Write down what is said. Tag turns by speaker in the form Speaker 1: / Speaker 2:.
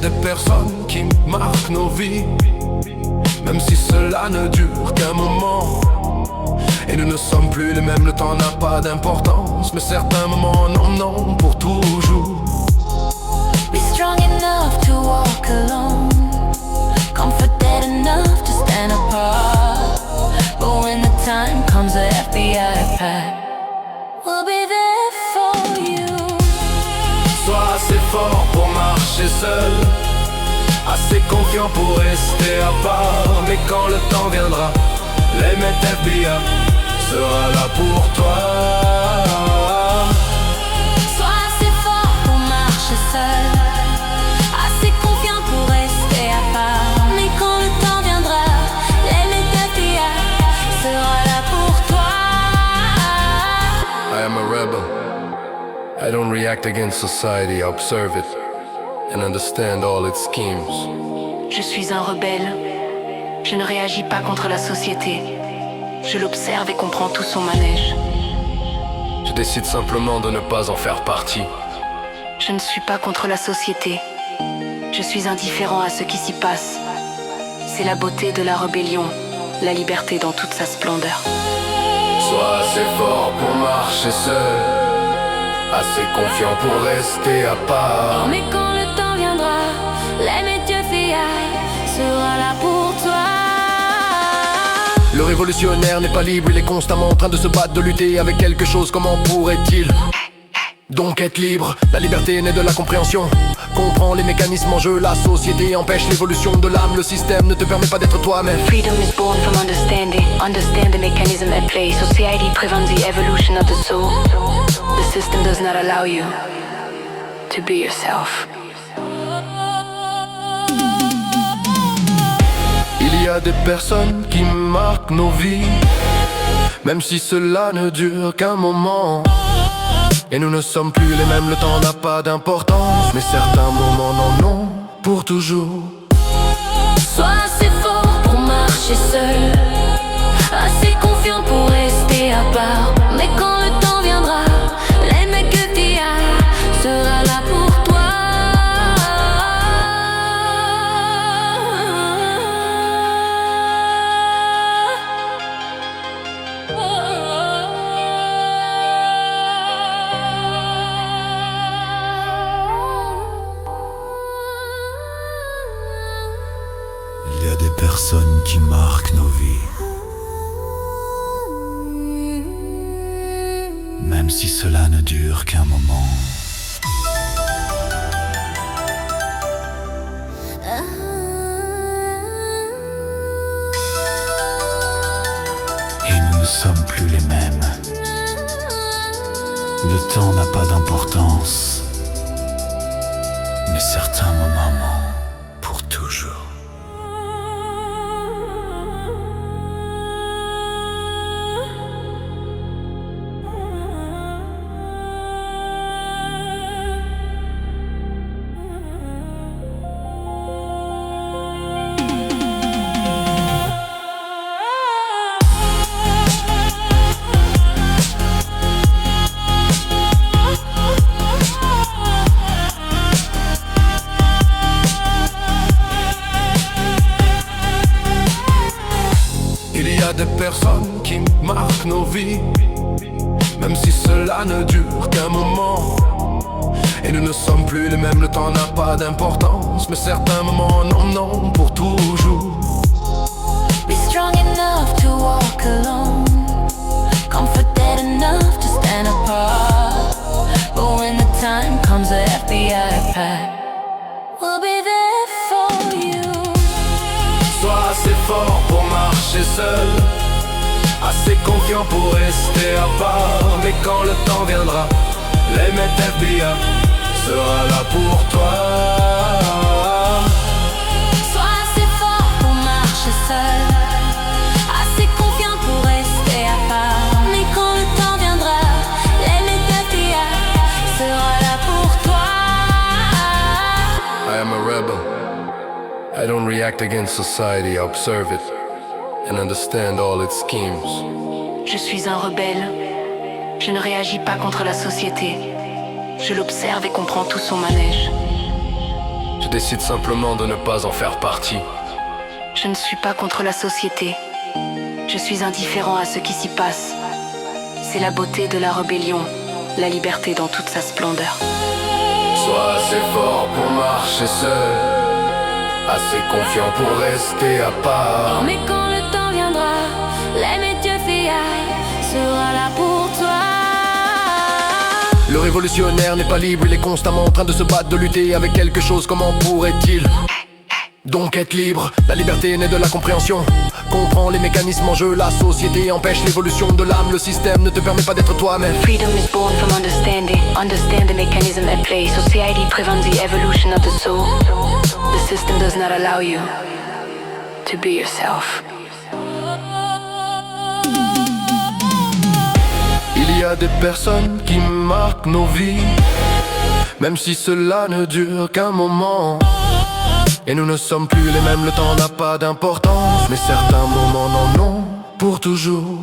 Speaker 1: des personnes qui marquent nos vies, même si cela ne dure qu'un moment. Et nous ne sommes plus les mêmes, le temps n'a pas d'importance, mais certains moments non, pour toujours.
Speaker 2: Be strong enough to walk alone, comforted enough to stand apart. But when the time comes, the FBI pack will be there for you.
Speaker 1: Sois assez fort pour marcher seul, assez confiant pour rester à part. Mais quand le temps viendra, les FBI sera là pour toi.
Speaker 2: Sois assez fort pour marcher seul, assez confiant pour rester à part. Mais quand le temps viendra, l'MFBI sera là pour toi.
Speaker 1: I am a rebel. I don't react against society, I observe it and understand all its schemes.
Speaker 2: Je suis un rebelle. Je ne réagis pas contre la société. Je l'observe et comprends tout son manège.
Speaker 1: Je décide simplement de ne pas en faire partie.
Speaker 2: Je ne suis pas contre la société. Je suis indifférent à ce qui s'y passe. C'est la beauté de la rébellion, la liberté dans toute sa splendeur.
Speaker 1: Sois assez fort pour marcher seul, assez confiant pour rester à part.
Speaker 2: Mais quand le temps viendra, l'MFBI sera là pour toi.
Speaker 1: Le révolutionnaire n'est pas libre, il est constamment en train de se battre, de lutter avec quelque chose. Comment pourrait-il donc être libre? La liberté naît de la compréhension. Comprends les mécanismes en jeu, la société empêche l'évolution de l'âme. Le système ne te permet pas d'être toi-même.
Speaker 2: Freedom is born from understanding. Understand the mechanism at play. Society prevents the evolution of the soul. The system does not allow you to be yourself.
Speaker 1: Il y a des personnes qui marquent nos vies, même si cela ne dure qu'un moment. Et nous ne sommes plus les mêmes, le temps n'a pas d'importance, mais certains moments non, pour toujours.
Speaker 2: Sois assez fort pour marcher seul, assez confiant pour rester à part. Mais quand le temps viendra, l'MFBI sera là pour toi.
Speaker 3: Il y a des personnes qui marquent nos vies, même si cela ne dure qu'un moment. Et nous ne sommes plus les mêmes. Le temps n'a pas d'importance, mais certains moments pour toujours.
Speaker 1: Il y a des personnes qui marquent nos vies, même si cela ne dure qu'un moment. Et nous ne sommes plus les mêmes, le temps n'a pas d'importance, mais certains moments non, pour toujours.
Speaker 2: Be strong enough to walk alone, comforted enough to stand apart. But when the time comes, the FBI pack will be there for you.
Speaker 1: Sois assez fort pour marcher seul, assez confiant pour rester à part. Mais quand le temps viendra, l'MFBI sera là pour toi.
Speaker 2: Sois assez fort pour marcher seul, assez confiant pour rester à part. Mais quand le temps viendra, l'MFBI sera là pour toi.
Speaker 1: I am a rebel. I don't react against society, I observe it and understand all its schemes.
Speaker 2: Je suis un rebelle. Je ne réagis pas contre la société. Je l'observe et comprends tout son manège.
Speaker 1: Je décide simplement de ne pas en faire partie.
Speaker 4: Je ne suis pas contre la société. Je suis indifférent à ce qui s'y passe. C'est la beauté de la rébellion, la liberté dans toute sa splendeur.
Speaker 1: Sois assez fort pour marcher seul, assez confiant pour rester à part.
Speaker 2: Mais quand le temps viendra, l'aimer Dieu fait sera là pour toi.
Speaker 1: Le révolutionnaire n'est pas libre, il est constamment en train de se battre, de lutter avec quelque chose. Comment pourrait-il donc être libre? La liberté naît de la compréhension. Comprends les mécanismes en jeu, la société empêche l'évolution de l'âme. Le système ne te permet pas d'être toi-même.
Speaker 4: Freedom is born from understanding. Understand the mechanism at play. Society prevents the evolution of the soul. The system does not allow you to be yourself.
Speaker 1: Il y a des personnes qui marquent nos vies, même si cela ne dure qu'un moment. Et nous ne sommes plus les mêmes, le temps n'a pas d'importance, mais certains moments n'en ont pour toujours.